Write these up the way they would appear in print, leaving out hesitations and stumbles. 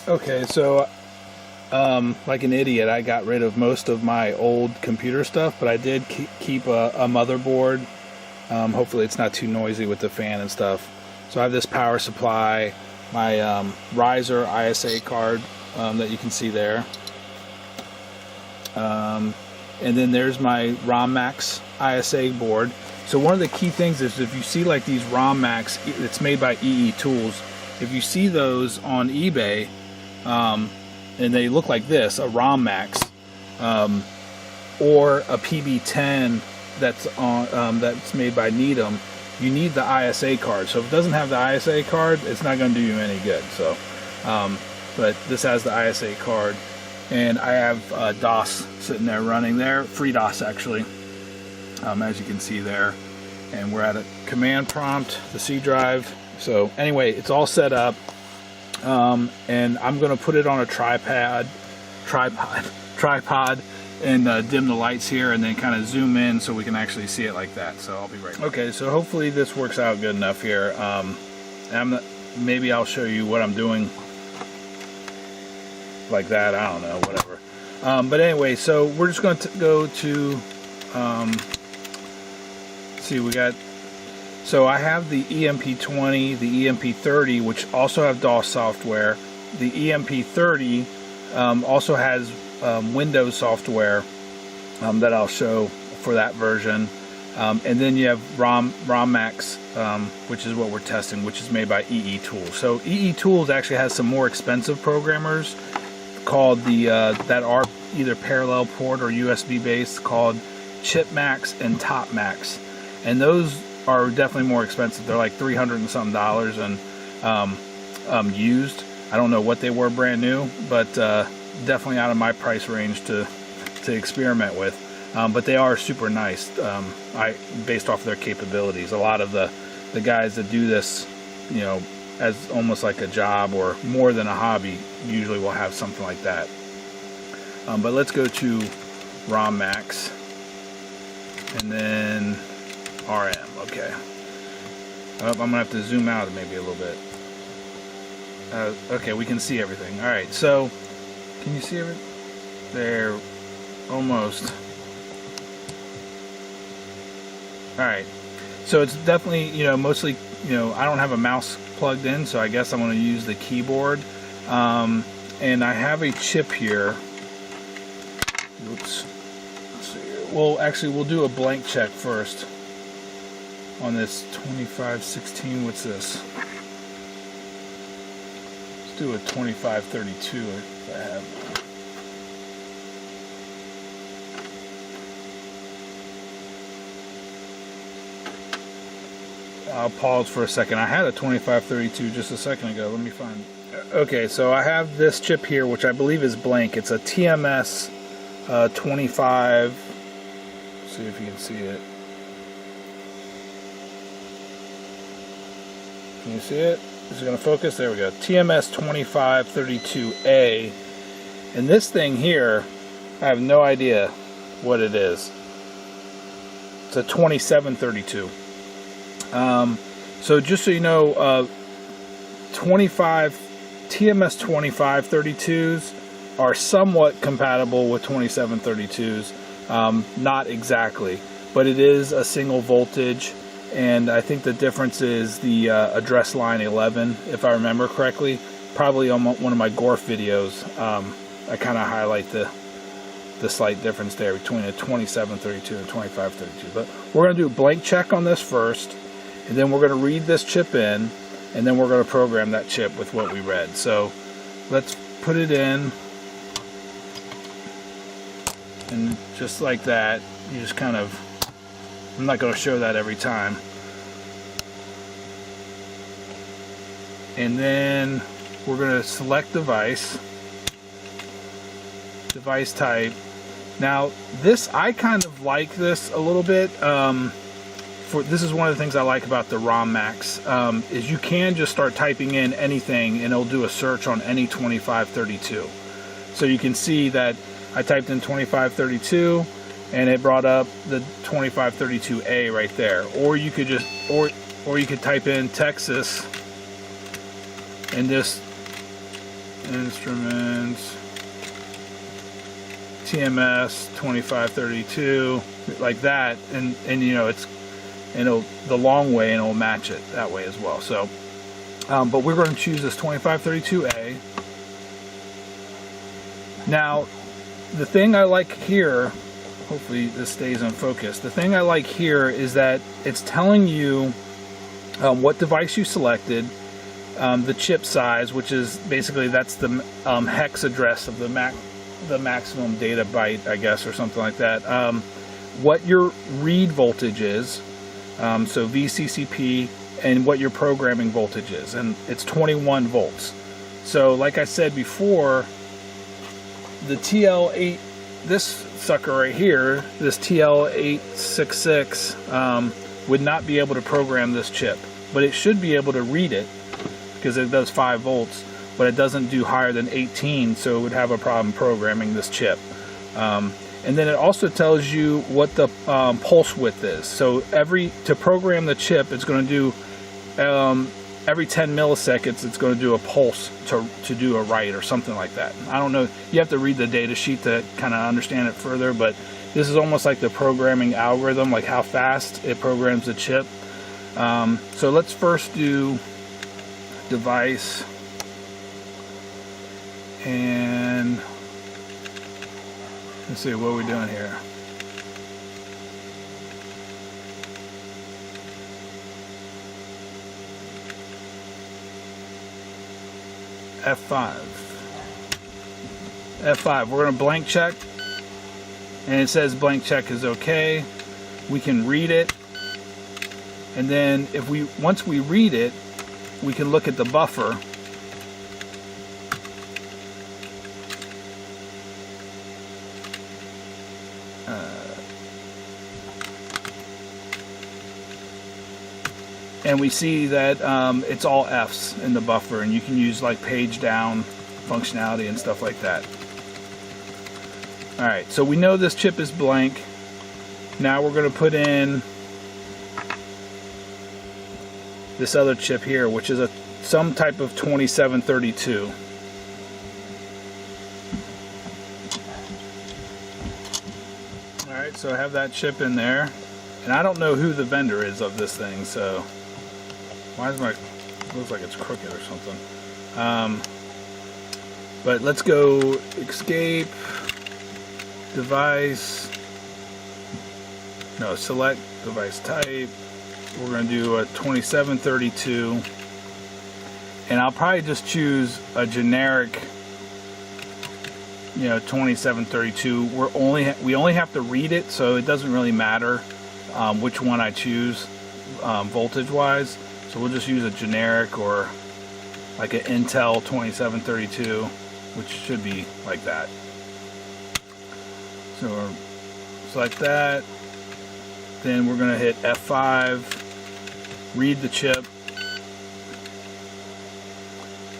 Okay, so like an idiot, I got rid of most of my old computer stuff, but I did keep a motherboard. Hopefully it's not too noisy with the fan and stuff. So I have this power supply, my riser ISA card that you can see there. And then there's my Rommax ISA board. So one of the key things is if you see like these Rommax, it's made by eetools. If you see those on eBay, and they look like this, a Rommax, or a PB10 that's on that's made by Needham, you need the ISA card. So if it doesn't have the ISA card, it's not going to do you any good. So, but this has the ISA card, and I have DOS sitting there running there, free DOS actually, as you can see there. And we're at a command prompt, the C drive. So anyway, it's all set up. And I'm going to put it on a tripod, and dim the lights here, and then kind of zoom in so we can actually see it like that. So I'll be right back. Okay, so hopefully this works out good enough here. Maybe I'll show you what I'm doing like that. I don't know, whatever. But anyway, so we're just going to go to see, we got. So I have the EMP20, the EMP30, which also have DOS software. The EMP30 also has Windows software that I'll show for that version. And then you have Rommax, which is what we're testing, which is made by eetools. So eetools actually has some more expensive programmers called that are either parallel port or USB based, called Chipmax and Topmax, and those are definitely more expensive. They're like $300 and something and used. I don't know what they were brand new, but definitely out of my price range to experiment with. But they are super nice. Based off their capabilities. A lot of the guys that do this, you know, as almost like a job or more than a hobby, usually will have something like that. But let's go to Rommax, and then RM. Okay. I'm gonna have to zoom out maybe a little bit. Okay, we can see everything. All right. So, can you see everything? There, almost. All right. So it's definitely, you know, mostly, you know, I don't have a mouse plugged in, so I guess I'm going to use the keyboard. And I have a chip here. Oops. Let's see here. Well, actually, we'll do a blank check first on this 2516. What's this? Let's do a 2532 if I have. I'll pause for a second. I had a 2532 just a second ago. Let me find it. Okay, so I have this chip here, which I believe is blank. It's a TMS 25. Let's see if you can see it. Can you see it? Is it going to focus? There we go. TMS 2532A. And this thing here, I have no idea what it is. It's a 2732. So just so you know, TMS 2532s are somewhat compatible with 2732s, not exactly, but it is a single voltage, and I think the difference is the address line 11, if I remember correctly. Probably on one of my Gorf videos, I kind of highlight the slight difference there between a 2732 and 2532. But we're going to do a blank check on this first. And then we're going to read this chip in, and then we're going to program that chip with what we read. So let's put it in, and just like that, you just kind of, I'm not going to show that every time. And then we're going to select device type. Now this, I kind of like this a little bit. This is one of the things I like about the Rommax, is you can just start typing in anything and it'll do a search on any 2532. So you can see that I typed in 2532 and it brought up the 2532A right there. Or you could just, or you could type in Texas and just instruments, TMS 2532, like that, and you know, it's, and it'll, the long way, and it'll match it that way as well. So but we're going to choose this 2532A. Now the thing I like here, hopefully this stays in focus, the thing I like here is that it's telling you what device you selected, the chip size, which is basically, that's the hex address of the maximum data byte, I guess, or something like that. What your read voltage is, so VCCP, and what your programming voltage is, and it's 21 volts. So like I said before, the TL8, this sucker right here, this TL866, would not be able to program this chip, but it should be able to read it because it does 5 volts, but it doesn't do higher than 18, so it would have a problem programming this chip. And then it also tells you what the pulse width is. So to program the chip, it's going to do every 10 milliseconds, it's going to do a pulse to do a write or something like that. I don't know. You have to read the data sheet to kind of understand it further, but this is almost like the programming algorithm, like how fast it programs the chip. So let's first do device, and let's see, what are we doing here? F5. F5. We're going to blank check, and it says blank check is okay. We can read it, and then once we read it, we can look at the buffer. And we see that it's all F's in the buffer, and you can use like page down functionality and stuff like that. Alright, so we know this chip is blank. Now we're going to put in this other chip here, which is some type of 2732. Alright, so I have that chip in there, and I don't know who the vendor is of this thing, so why is looks like it's crooked or something. But let's go escape, device, no, select device type. We're going to do a 2732, and I'll probably just choose a generic, 2732. We only have to read it, so it doesn't really matter which one I choose voltage wise. So we'll just use a generic, or like an Intel 2732, which should be like that. So we'll select that. Then we're going to hit F5, read the chip,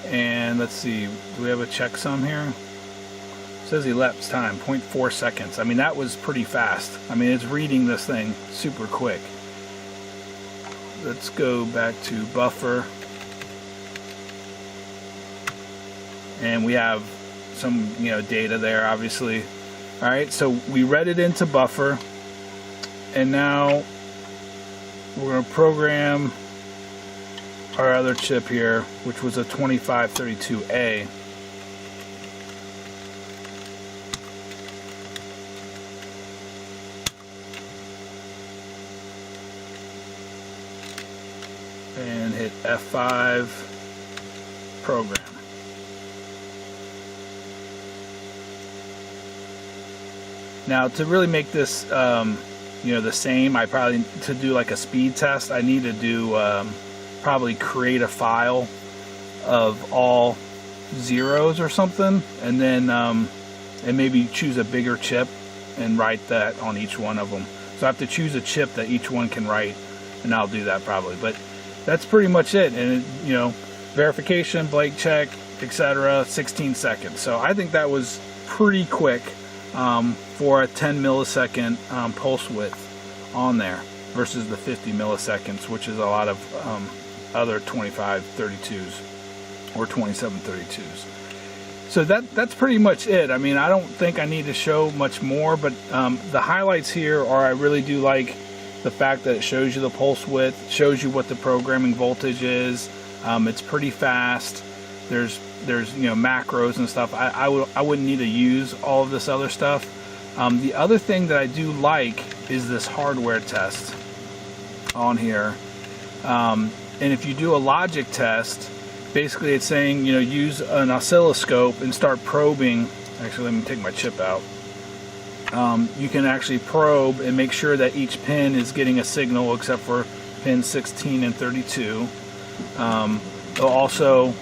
and let's see, do we have a checksum here? It says elapsed time, 0.4 seconds. I mean, that was pretty fast. I mean, it's reading this thing super quick. Let's go back to buffer, and we have some data there, obviously. All right, so we read it into buffer, and now we're going to program our other chip here, which was a 2532A. And hit F5, program. Now, to really make this the same, I probably, to do like a speed test, I need to do probably create a file of all zeros or something, and then and maybe choose a bigger chip and write that on each one of them. So I have to choose a chip that each one can write, and I'll do that probably. But that's pretty much it. And verification, blank check, etc., 16 seconds. So I think that was pretty quick for a 10 millisecond pulse width on there versus the 50 milliseconds, which is a lot of other 2532s or 2732s. So that's pretty much it. I mean, I don't think I need to show much more, but the highlights here are I really do like the fact that it shows you the pulse width, shows you what the programming voltage is. It's pretty fast. There's macros and stuff. I wouldn't need to use all of this other stuff. The other thing that I do like is this hardware test on here. And if you do a logic test, basically it's saying, use an oscilloscope and start probing. Actually, let me take my chip out. You can actually probe and make sure that each pin is getting a signal except for pin 16 and 32. It'll also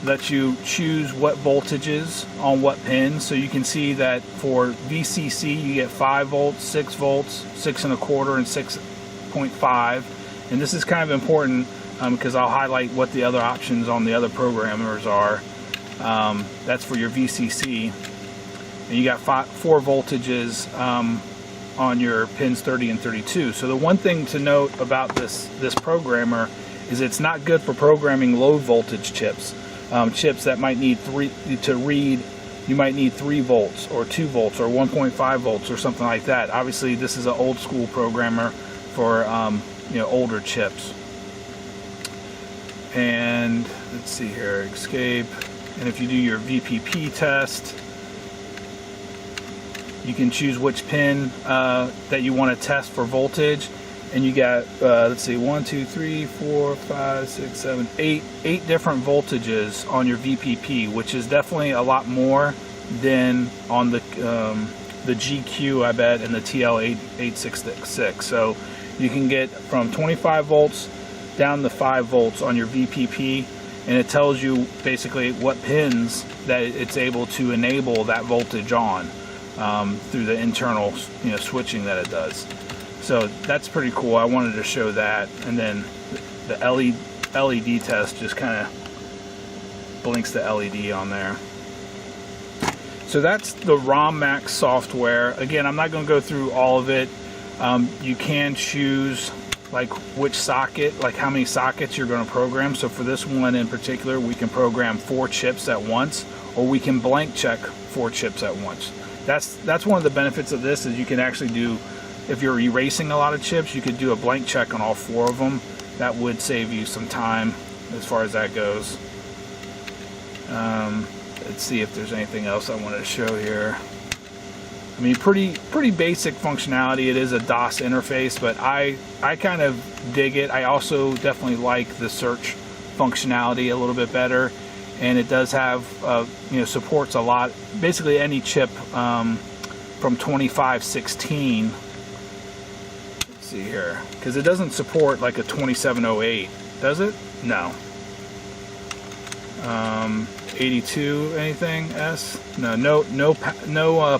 let you choose what voltages on what pins. So you can see that for VCC you get 5 volts, 6 volts, 6 1/4, and 6.5. And this is kind of important because I'll highlight what the other options on the other programmers are. That's for your VCC. And you got 4 voltages on your pins 30 and 32. So the one thing to note about this programmer is it's not good for programming low voltage chips. Chips that might need you might need 3 volts or 2 volts or 1.5 volts or something like that. Obviously this is an old school programmer for older chips. And let's see here, escape. And if you do your VPP test, you can choose which pin that you want to test for voltage, and you got let's see, 1, 2, 3, 4, 5, 6, 7, 8 different voltages on your VPP, which is definitely a lot more than on the GQ, I bet, and the TL8666. So you can get from 25 volts down to 5 volts on your VPP, and it tells you basically what pins that it's able to enable that voltage on. Through the internal switching that it does. So that's pretty cool. I wanted to show that. And then the LED test just kind of blinks the LED on there. So that's the Rommax software. Again, I'm not going to go through all of it. You can choose like which socket, like how many sockets you're going to program. So for this one in particular, we can program 4 chips at once, or we can blank check 4 chips at once. That's one of the benefits of this, is you can actually do, if you're erasing a lot of chips, you could do a blank check on all 4 of them. That would save you some time as far as that goes. Let's see if there's anything else I wanted to show here. I mean, pretty basic functionality. It is a DOS interface, but I kind of dig it. I also definitely like the search functionality a little bit better. And it does have, supports a lot, basically any chip from 2516. Let's see here, because it doesn't support like a 2708, does it? No. 82 anything S? No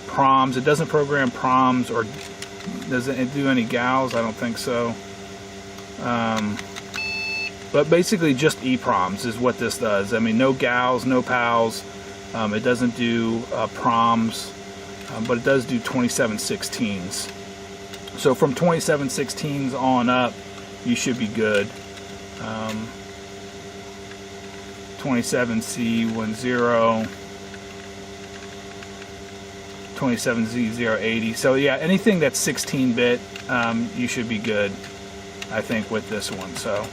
proms. It doesn't program proms, or does it do any gals? I don't think so. But basically just EPROMs is what this does. I mean, no gals, no pals. It doesn't do proms, but it does do 2716s. So from 2716s on up, you should be good. 27C10, 27Z080. So yeah, anything that's 16-bit, you should be good, I think, with this one. So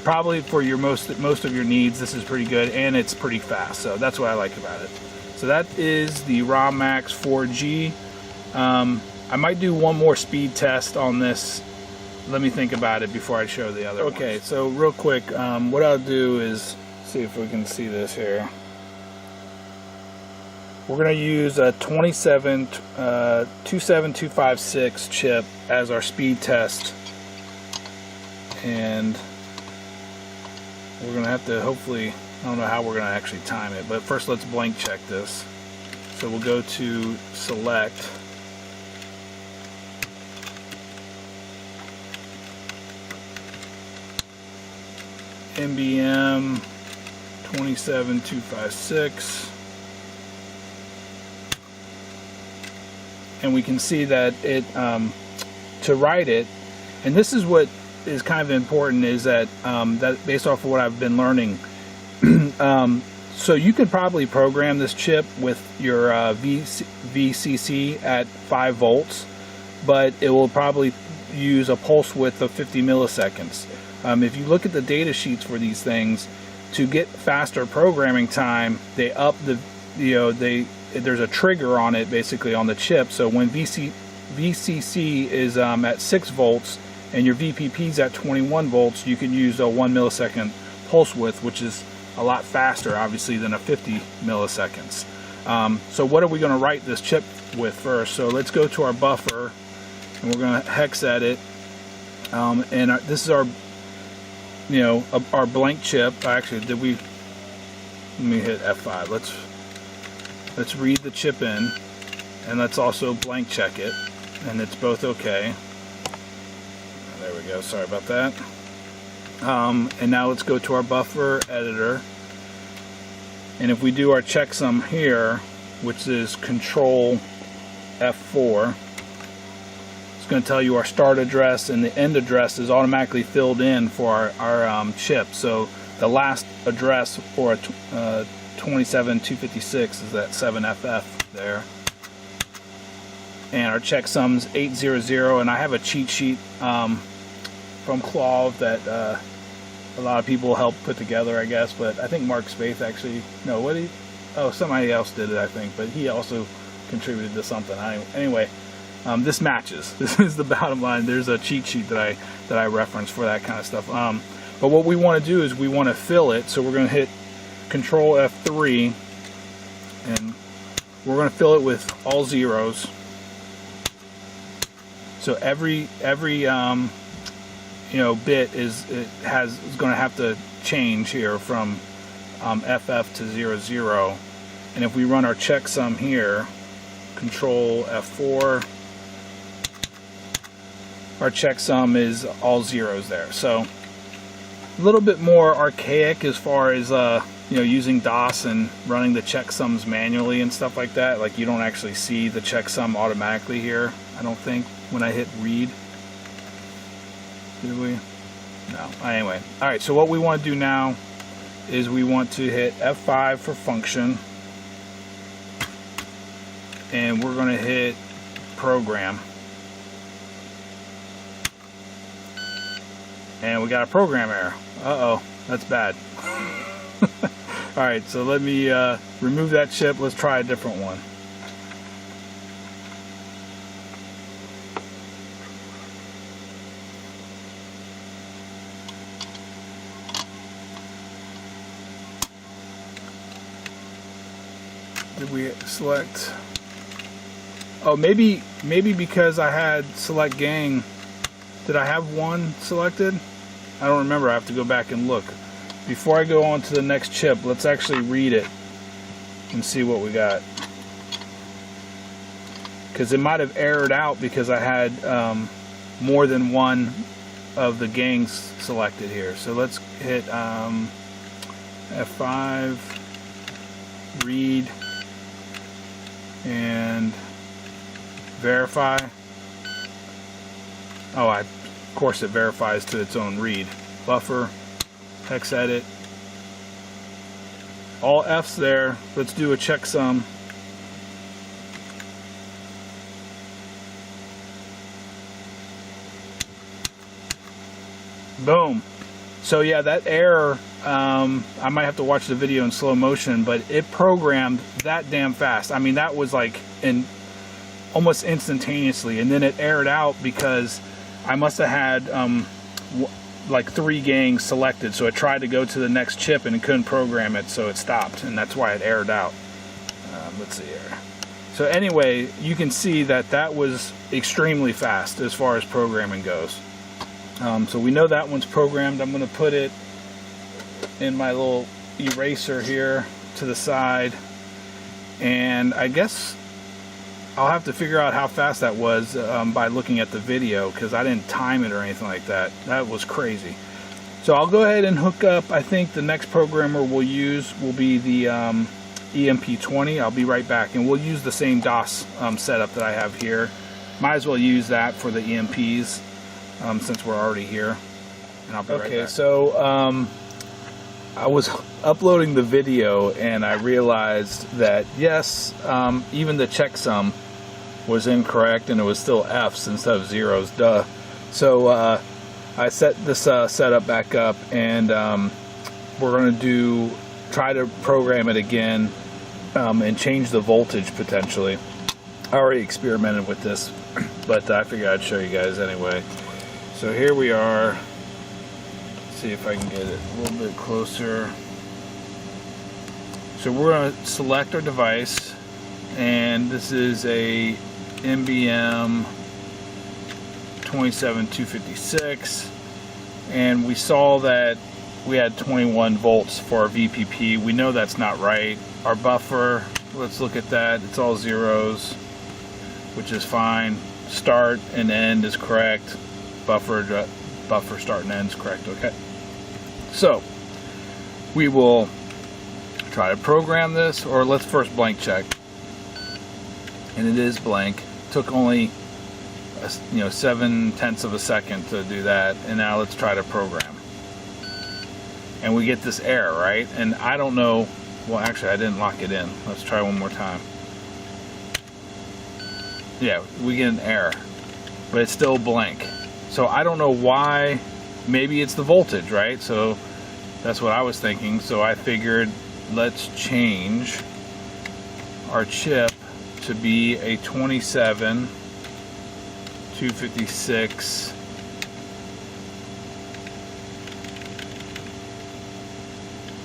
probably for your most of your needs, this is pretty good, and it's pretty fast. So that's what I like about it. So that is the Rommax 4G. I might do one more speed test on this. Let me think about it before I show the other ones. Okay, so real quick, what I'll do is see if we can see this here. We're going to use a 27256 chip as our speed test, and we're going to have to, hopefully, I don't know how we're going to actually time it, but first let's blank check this. So we'll go to select, NBM 27256, and we can see that it to write it, and this is what is kind of important, is that that based off of what I've been learning, So you could probably program this chip with your VCC at 5 volts, but it will probably use a pulse width of 50 milliseconds. If you look at the data sheets for these things, to get faster programming time, they up the, there's a trigger on it basically on the chip. So when VCC is at 6 volts and your VPP is at 21 volts, you can use a 1 millisecond pulse width, which is a lot faster obviously than a 50 milliseconds. So what are we going to write this chip with first? So let's go to our buffer and we're going to hex edit, and this is our our blank chip. Actually, let me hit F5. Let's read the chip in, and let's also blank check it, and it's both okay. There we go, sorry about that. And now let's go to our buffer editor, and if we do our checksum here, which is Control F4, it's going to tell you our start address, and the end address is automatically filled in for our chip. So the last address for a 27256 is that 7FF there, and our checksum's 800. And I have a cheat sheet from Claude that a lot of people help put together, I guess, but I think Mark Spaeth actually, somebody else did it, I think, but he also contributed to something. Anyway, this matches. This is the bottom line. There's a cheat sheet that I reference for that kind of stuff. But what we want to do is we want to fill it, so we're going to hit Control F3, and we're going to fill it with all zeros. So every bit is going to have to change here from FF to 00. And if we run our checksum here, Control F4, our checksum is all zeros there. So a little bit more archaic as far as using DOS and running the checksums manually and stuff like that. Like, you don't actually see the checksum automatically here, I don't think, when I hit read. Did we? No. Anyway, all right, so what we want to do now is we want to hit F5 for function, and we're going to hit program, and we got a program error. Uh-oh, that's bad. All right, so let me remove that chip. Let's try a different one. Did we select? Oh, maybe because I had select gang. Did I have one selected? I don't remember. I have to go back and look. Before I go on to the next chip, let's actually read it and see what we got. Because it might have errored out because I had more than one of the gangs selected here. So let's hit F5, read, and verify. Oh, of course it verifies to its own read. Buffer, hex edit, all F's there. Let's do a checksum. Boom. So yeah, that error, I might have to watch the video in slow motion, but it programmed that damn fast. I mean, that was like almost instantaneously, and then it errored out because I must have had like 3 gangs selected, so it tried to go to the next chip and it couldn't program it, so it stopped, and that's why it errored out. Let's see here. So anyway, you can see that that was extremely fast as far as programming goes. So we know that one's programmed. I'm going to put it in my little eraser here to the side, and I guess I'll have to figure out how fast that was by looking at the video, because I didn't time it or anything like that. That was crazy. So I'll go ahead and hook up. I think the next programmer we'll use will be the EMP20. I'll be right back, and we'll use the same DOS setup that I have here. Might as well use that for the EMPs since we're already here. And I'll be right back. Okay, so I was uploading the video and I realized that yes, even the checksum was incorrect and it was still F's instead of zeros, duh. So I set this setup back up, and we're going to try to program it again and change the voltage potentially. I already experimented with this, but I figured I'd show you guys anyway. So here we are. Let's see if I can get it a little bit closer. So we're going to select our device, and this is a NBM 27256, and we saw that we had 21 volts for our VPP. We know that's not right. Our buffer, let's look at that. It's all zeros, which is fine. Start and end is correct. Buffer start and end is correct. Okay. So we will try to program this, or let's first blank check. And it is blank. Took only 0.7 of a second to do that, and now let's try to program. And we get this error, right? And I don't know. Well, actually, I didn't lock it in. Let's try one more time. Yeah, we get an error, but it's still blank. So I don't know why. Maybe it's the voltage, right? So that's what I was thinking. So I figured let's change our chip to be a 27256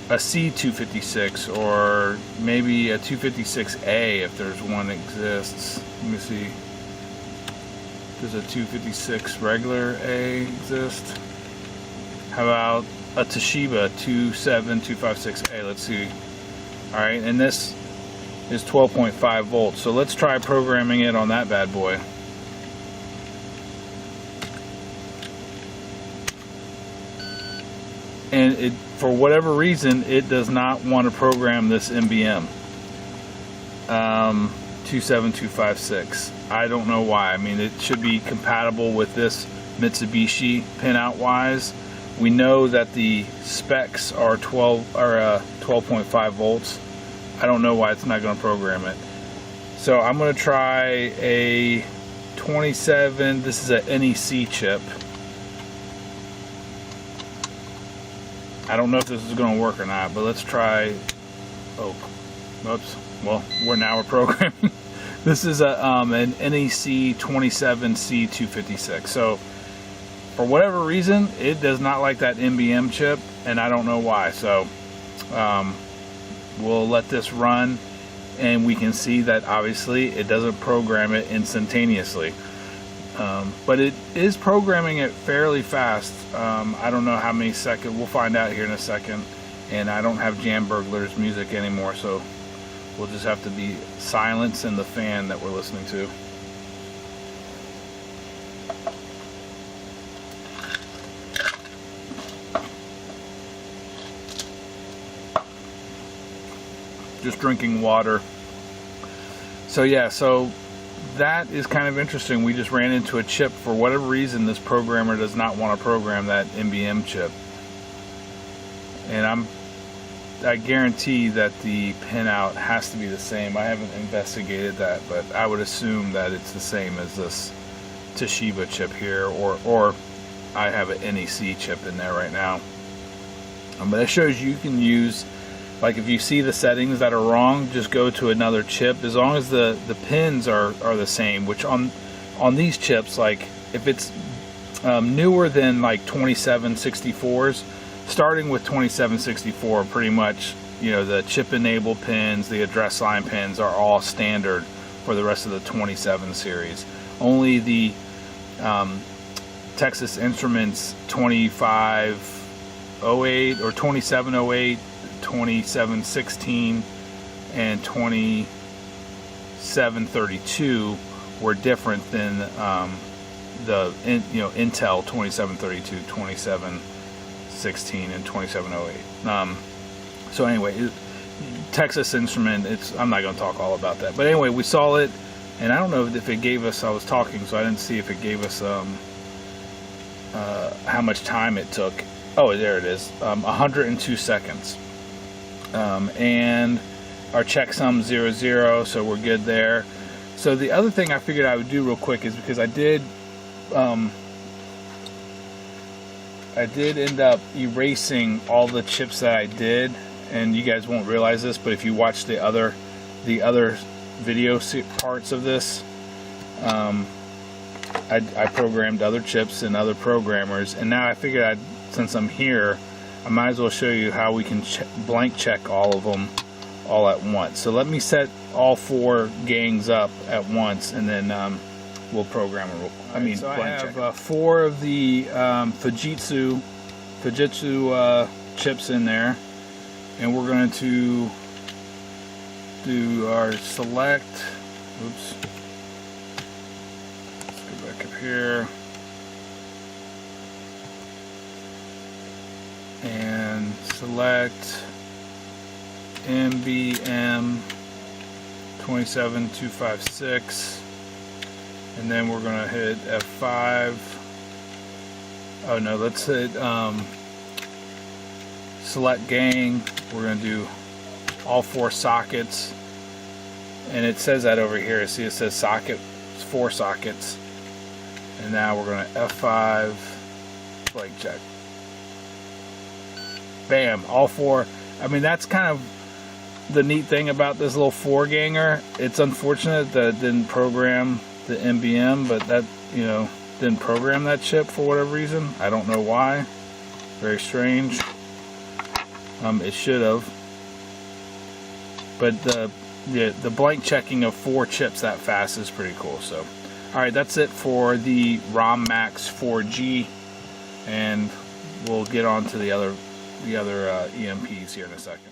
a C256, or maybe a 256A if there's one exists. Let me see. Does a 256 regular A exist? How about a Toshiba 27256A? Let's see. Alright, and this is 12.5 volts. So let's try programming it on that bad boy. And it, for whatever reason, it does not want to program this NBM 27256. I don't know why. I mean, it should be compatible with this Mitsubishi pinout wise. We know that the specs are 12.5 volts. I don't know why it's not going to program it. So I'm going to try a 27. This is a NEC chip. I don't know if this is going to work or not, but let's try. Oh, oops. Well, we're programming. This is a an NEC 27C256. So for whatever reason, it does not like that NBM chip, and I don't know why. So we'll let this run, and we can see that obviously it doesn't program it instantaneously. But it is programming it fairly fast. I don't know how many seconds. We'll find out here in a second. And I don't have Jam Burglar's music anymore, so we'll just have to be silence in the fan that we're listening to. Just drinking water. So yeah, so that is kind of interesting. We just ran into a chip. For whatever reason, this programmer does not want to program that NBM chip. And I guarantee that the pinout has to be the same. I haven't investigated that, but I would assume that it's the same as this Toshiba chip here, or I have an NEC chip in there right now. But it shows you can use, like if you see the settings that are wrong, just go to another chip. As long as the pins are the same, which on these chips, like if it's newer than like 2764s, starting with 2764, pretty much, you know, the chip enable pins, the address line pins are all standard for the rest of the 27 series. Only the Texas Instruments 2508 or 2708, 2716, and 2732 were different than the Intel 2732, 2716, and 2708. So anyway, Texas Instrument, I'm not going to talk all about that. But anyway, we saw it, and I don't know if it gave us, I was talking, so I didn't see if it gave us how much time it took. oh, there it is, 102 seconds. And our checksum 00, so we're good there. So the other thing I figured I would do real quick is, because I did end up erasing all the chips that I did, and you guys won't realize this, but if you watch the other video parts of this, I programmed other chips and other programmers, and now I figured since I'm here, I might as well show you how we can blank check all of them all at once. So let me set all 4 gangs up at once, and then we'll program them. So I have 4 of the Fujitsu chips in there, and we're going to do our select. Oops. Let's go back up here. And select MBM 27256, and then we're going to hit F5. Oh no, let's hit select gang. We're going to do all 4 sockets, and it says that over here. See, it says socket, 4 sockets, and now we're going to F5 blank check. Bam, all 4. I mean, that's kind of the neat thing about this little 4-ganger. It's unfortunate that it didn't program the MBM, but that, you know, didn't program that chip for whatever reason. I don't know why. Very strange. It should have. But the blank checking of 4 chips that fast is pretty cool. So, all right, that's it for the Rommax 4G, and we'll get on to the other EMPs here in a second.